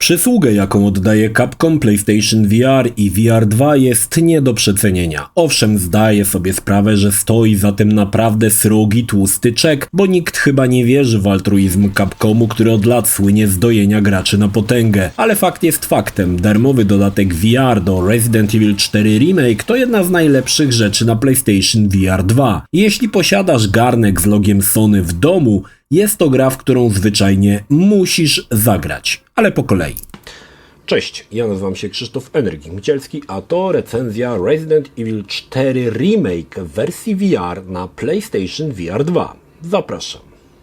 Przysługę, jaką oddaje Capcom PlayStation VR i VR 2 jest nie do przecenienia. Owszem, zdaję sobie sprawę, że stoi za tym naprawdę srogi, tłusty czek, bo nikt chyba nie wierzy w altruizm Capcomu, który od lat słynie z dojenia graczy na potęgę. Ale fakt jest faktem, darmowy dodatek VR do Resident Evil 4 Remake to jedna z najlepszych rzeczy na PlayStation VR 2. Jeśli posiadasz garnek z logiem Sony w domu, jest to gra, w którą zwyczajnie musisz zagrać. Ale po kolei. Cześć, ja nazywam się Krzysztof Energik-Micielski, a to recenzja Resident Evil 4 Remake w wersji VR na PlayStation VR 2. Zapraszam.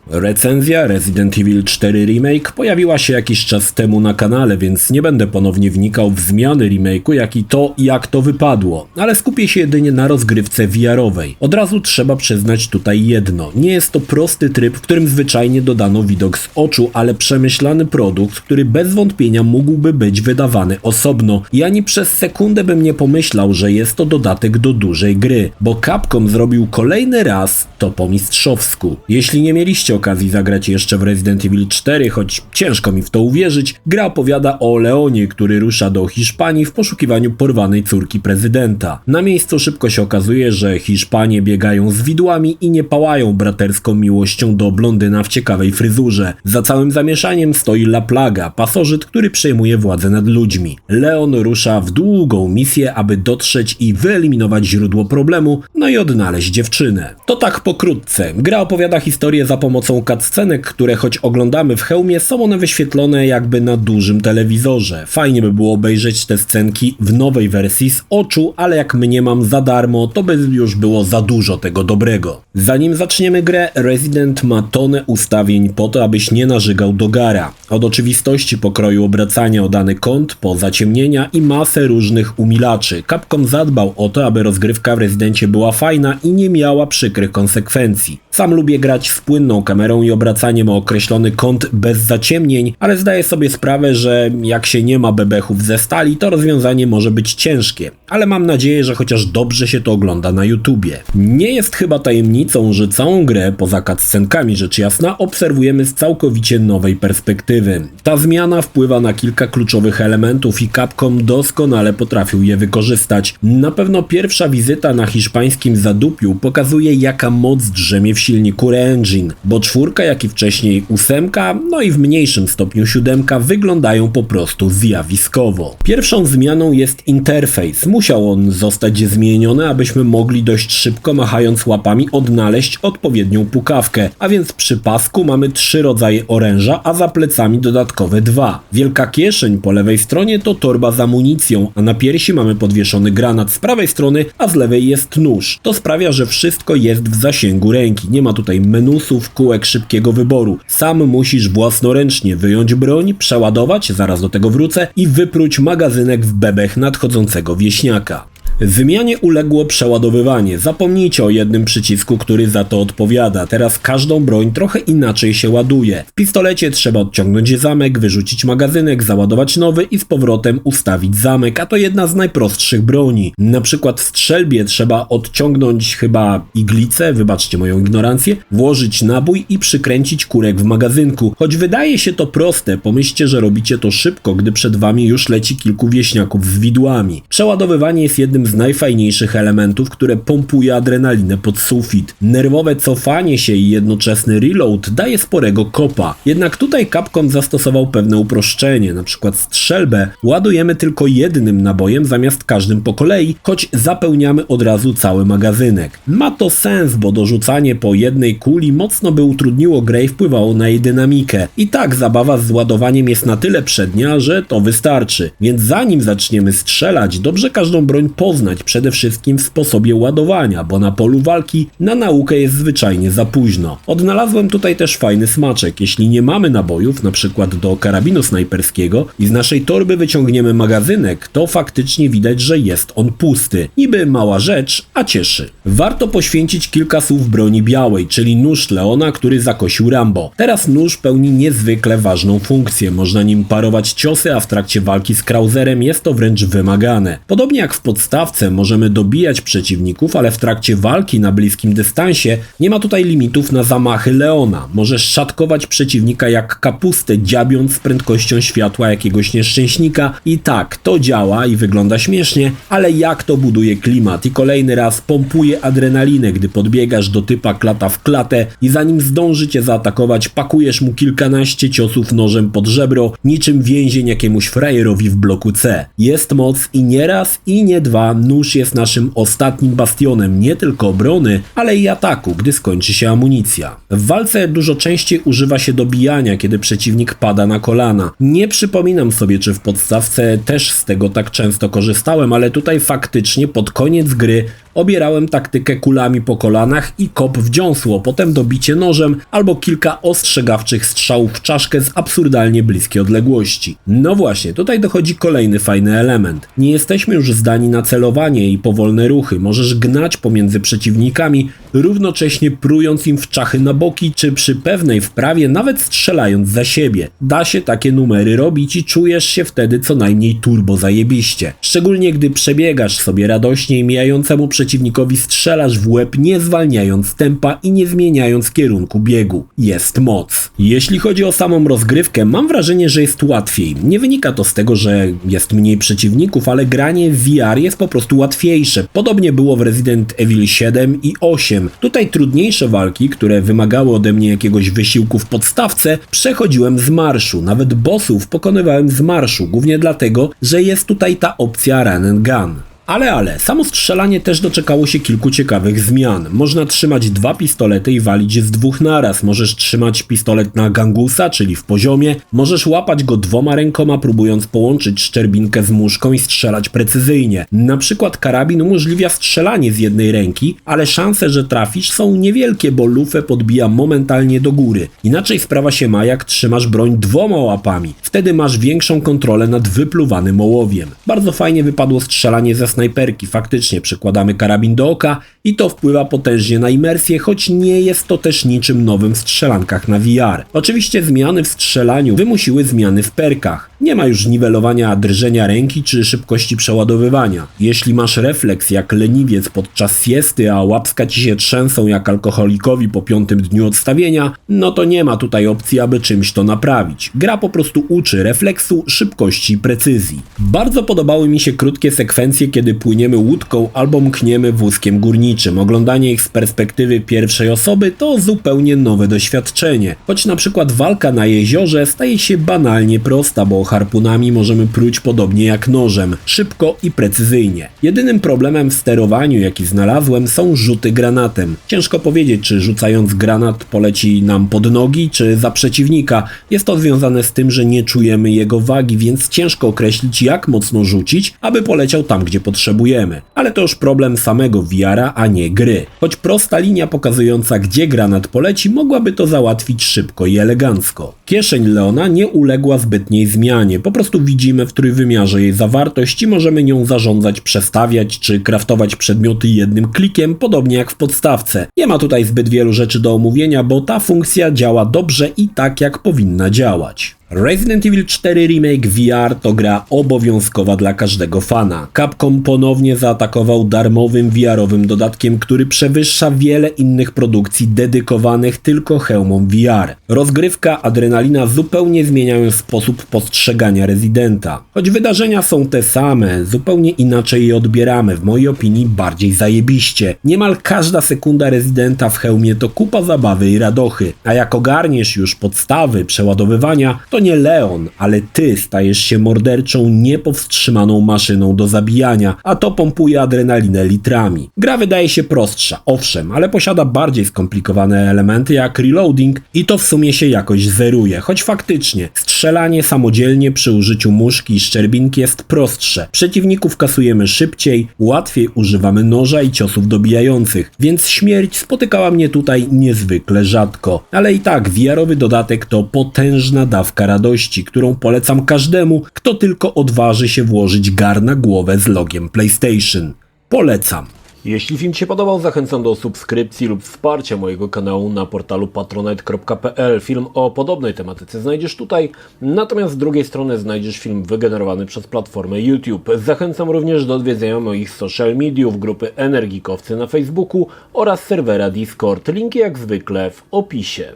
Recenzja Resident Evil 4 Remake pojawiła się jakiś czas temu na kanale, więc nie będę ponownie wnikał w zmiany remake'u, jak i to, jak to wypadło, ale skupię się jedynie na rozgrywce VR-owej. Od razu trzeba przyznać tutaj jedno, nie jest to prosty tryb, w którym zwyczajnie dodano widok z oczu, ale przemyślany produkt, który bez wątpienia mógłby być wydawany osobno i ani przez sekundę bym nie pomyślał, że jest to dodatek do dużej gry, bo Capcom zrobił kolejny raz to po mistrzowsku. Jeśli nie mieliście okazji zagrać jeszcze w Resident Evil 4, choć ciężko mi w to uwierzyć, gra opowiada o Leonie, który rusza do Hiszpanii w poszukiwaniu porwanej córki prezydenta. Na miejscu szybko się okazuje, że Hiszpanie biegają z widłami i nie pałają braterską miłością do blondyna w ciekawej fryzurze. Za całym zamieszaniem stoi La Plaga, pasożyt, który przejmuje władzę nad ludźmi. Leon rusza w długą misję, aby dotrzeć i wyeliminować źródło problemu, no i odnaleźć dziewczynę. To tak pokrótce. Gra opowiada historię za pomocą cutscenek, które choć oglądamy w hełmie, są one wyświetlone jakby na dużym telewizorze. Fajnie by było obejrzeć te scenki w nowej wersji z oczu, ale jak mniemam za darmo, to by już było za dużo tego dobrego. Zanim zaczniemy grę, Resident ma tonę ustawień po to, abyś nie narzygał do gara. Od oczywistości pokroju obracania o dany kąt, po zaciemnienia i masę różnych umilaczy. Capcom zadbał o to, aby rozgrywka w Rezydencie była fajna i nie miała przykrych konsekwencji. Sam lubię grać z płynną kamerą i obracaniem o określony kąt bez zaciemnień, ale zdaję sobie sprawę, że jak się nie ma bebechów ze stali, to rozwiązanie może być ciężkie. Ale mam nadzieję, że chociaż dobrze się to ogląda na YouTubie. Nie jest chyba tajemnicą, że całą grę, poza cutscenkami rzecz jasna, obserwujemy z całkowicie nowej perspektywy. Ta zmiana wpływa na kilka kluczowych elementów i Capcom doskonale potrafił je wykorzystać. Na pewno pierwsza wizyta na hiszpańskim zadupiu pokazuje, jaka moc drzemie w silniku Re-Engine, bo 4, jak i wcześniej 8, no i w mniejszym stopniu 7 wyglądają po prostu zjawiskowo. Pierwszą zmianą jest interfejs. Musiał on zostać zmieniony, abyśmy mogli dość szybko, machając łapami, odnaleźć odpowiednią pukawkę, a więc przy pasku mamy 3 rodzaje oręża, a za plecami dodatkowe 2. Wielka kieszeń po lewej stronie to torba z amunicją, a na piersi mamy podwieszony granat z prawej strony, a z lewej jest nóż. To sprawia, że wszystko jest w zasięgu ręki. Nie ma tutaj menusów, kółek szybkiego wyboru. Sam musisz własnoręcznie wyjąć broń, przeładować, zaraz do tego wrócę, i wypróć magazynek w bebech nadchodzącego wieśniaka. Wymianie uległo przeładowywanie. Zapomnijcie o jednym przycisku, który za to odpowiada. Teraz każdą broń trochę inaczej się ładuje. W pistolecie trzeba odciągnąć zamek, wyrzucić magazynek, załadować nowy i z powrotem ustawić zamek, a to jedna z najprostszych broni. Na przykład w strzelbie trzeba odciągnąć chyba iglicę, wybaczcie moją ignorancję, włożyć nabój i przykręcić kurek w magazynku. Choć wydaje się to proste, pomyślcie, że robicie to szybko, gdy przed wami już leci kilku wieśniaków z widłami. Przeładowywanie jest jednym z najfajniejszych elementów, które pompuje adrenalinę pod sufit. Nerwowe cofanie się i jednoczesny reload daje sporego kopa. Jednak tutaj Capcom zastosował pewne uproszczenie, na przykład strzelbę ładujemy tylko jednym nabojem zamiast każdym po kolei, choć zapełniamy od razu cały magazynek. Ma to sens, bo dorzucanie po jednej kuli mocno by utrudniło grę i wpływało na jej dynamikę. I tak zabawa z ładowaniem jest na tyle przednia, że to wystarczy. Więc zanim zaczniemy strzelać, dobrze każdą broń poznać, przede wszystkim w sposobie ładowania, bo na polu walki na naukę jest zwyczajnie za późno. Odnalazłem tutaj też fajny smaczek. Jeśli nie mamy nabojów, na przykład do karabinu snajperskiego, i z naszej torby wyciągniemy magazynek, to faktycznie widać, że jest on pusty. Niby mała rzecz, a cieszy. Warto poświęcić kilka słów broni białej, czyli nóż Leona, który zakosił Rambo. Teraz nóż pełni niezwykle ważną funkcję. Można nim parować ciosy, a w trakcie walki z Krauserem jest to wręcz wymagane. Podobnie jak w podstawce, podstawce możemy dobijać przeciwników, ale w trakcie walki na bliskim dystansie nie ma tutaj limitów na zamachy Leona. Możesz szatkować przeciwnika jak kapustę, dziabiąc z prędkością światła jakiegoś nieszczęśnika i tak, to działa i wygląda śmiesznie, ale jak to buduje klimat i kolejny raz pompuje adrenalinę, gdy podbiegasz do typa klata w klatę i zanim zdąży cię zaatakować, pakujesz mu kilkanaście ciosów nożem pod żebro, niczym więzień jakiemuś frajerowi w bloku C. Jest moc i nie raz i nie dwa, nóż jest naszym ostatnim bastionem nie tylko obrony, ale i ataku, gdy skończy się amunicja. W walce dużo częściej używa się dobijania, kiedy przeciwnik pada na kolana. Nie przypominam sobie, czy w podstawce też z tego tak często korzystałem, ale tutaj faktycznie pod koniec gry obierałem taktykę kulami po kolanach i kop w dziąsło, potem dobicie nożem albo kilka ostrzegawczych strzałów w czaszkę z absurdalnie bliskiej odległości. No właśnie, tutaj dochodzi kolejny fajny element. Nie jesteśmy już zdani na celowanie i powolne ruchy. Możesz gnać pomiędzy przeciwnikami, równocześnie prując im w czachy na boki, czy przy pewnej wprawie nawet strzelając za siebie. Da się takie numery robić i czujesz się wtedy co najmniej turbo zajebiście. Szczególnie gdy przebiegasz sobie radośnie i mijającemu przeciwnikowi strzelasz w łeb, nie zwalniając tempa i nie zmieniając kierunku biegu. Jest moc. Jeśli chodzi o samą rozgrywkę, mam wrażenie, że jest łatwiej. Nie wynika to z tego, że jest mniej przeciwników, ale granie w VR jest po prostu łatwiejsze. Podobnie było w Resident Evil 7 i 8. Tutaj trudniejsze walki, które wymagały ode mnie jakiegoś wysiłku w podstawce, przechodziłem z marszu. Nawet bossów pokonywałem z marszu, głównie dlatego, że jest tutaj ta opcja run and gun. Ale, samo strzelanie też doczekało się kilku ciekawych zmian. Można trzymać dwa pistolety i walić z dwóch naraz. Możesz trzymać pistolet na gangusa, czyli w poziomie. Możesz łapać go dwoma rękoma, próbując połączyć szczerbinkę z muszką i strzelać precyzyjnie. Na przykład karabin umożliwia strzelanie z jednej ręki, ale szanse, że trafisz są niewielkie, bo lufę podbija momentalnie do góry. Inaczej sprawa się ma, jak trzymasz broń dwoma łapami. Wtedy masz większą kontrolę nad wypluwanym ołowiem. Bardzo fajnie wypadło strzelanie ze snajperki. Faktycznie przykładamy karabin do oka i to wpływa potężnie na imersję, choć nie jest to też niczym nowym w strzelankach na VR. Oczywiście zmiany w strzelaniu wymusiły zmiany w perkach. Nie ma już niwelowania drżenia ręki czy szybkości przeładowywania. Jeśli masz refleks jak leniwiec podczas siesty, a łapska ci się trzęsą jak alkoholikowi po 5. dniu odstawienia, no to nie ma tutaj opcji, aby czymś to naprawić. Gra po prostu uczy refleksu, szybkości i precyzji. Bardzo podobały mi się krótkie sekwencje, kiedy płyniemy łódką albo mkniemy wózkiem górniczym. Oglądanie ich z perspektywy pierwszej osoby to zupełnie nowe doświadczenie. Choć na przykład walka na jeziorze staje się banalnie prosta, bo harpunami możemy pruć podobnie jak nożem, szybko i precyzyjnie. Jedynym problemem w sterowaniu, jaki znalazłem, są rzuty granatem. Ciężko powiedzieć, czy rzucając granat poleci nam pod nogi, czy za przeciwnika. Jest to związane z tym, że nie czujemy jego wagi, więc ciężko określić, jak mocno rzucić, aby poleciał tam, gdzie potrzebujemy. Ale to już problem samego VR-a, a nie gry. Choć prosta linia pokazująca, gdzie granat poleci, mogłaby to załatwić szybko i elegancko. Kieszeń Leona nie uległa zbytniej zmianie. Po prostu widzimy w trójwymiarze jej zawartość i możemy nią zarządzać, przestawiać czy craftować przedmioty jednym klikiem, podobnie jak w podstawce. Nie ma tutaj zbyt wielu rzeczy do omówienia, bo ta funkcja działa dobrze i tak jak powinna działać. Resident Evil 4 Remake VR to gra obowiązkowa dla każdego fana. Capcom ponownie zaatakował darmowym VR-owym dodatkiem, który przewyższa wiele innych produkcji dedykowanych tylko hełmom VR. Rozgrywka, adrenalina zupełnie zmieniają sposób postrzegania Residenta. Choć wydarzenia są te same, zupełnie inaczej je odbieramy, w mojej opinii bardziej zajebiście. Niemal każda sekunda Residenta w hełmie to kupa zabawy i radochy, a jak ogarniesz już podstawy przeładowywania, to nie Leon, ale ty stajesz się morderczą, niepowstrzymaną maszyną do zabijania, a to pompuje adrenalinę litrami. Gra wydaje się prostsza, owszem, ale posiada bardziej skomplikowane elementy jak reloading i to w sumie się jakoś zeruje, choć faktycznie strzelanie samodzielnie przy użyciu muszki i szczerbinki jest prostsze. Przeciwników kasujemy szybciej, łatwiej używamy noża i ciosów dobijających, więc śmierć spotykała mnie tutaj niezwykle rzadko. Ale i tak VR-owy dodatek to potężna dawka radości, którą polecam każdemu, kto tylko odważy się włożyć gar na głowę z logiem PlayStation. Polecam. Jeśli film Ci się podobał, zachęcam do subskrypcji lub wsparcia mojego kanału na portalu patronite.pl. Film o podobnej tematyce znajdziesz tutaj, natomiast z drugiej strony znajdziesz film wygenerowany przez platformę YouTube. Zachęcam również do odwiedzenia moich social mediów, grupy Energikowcy na Facebooku oraz serwera Discord. Linki jak zwykle w opisie.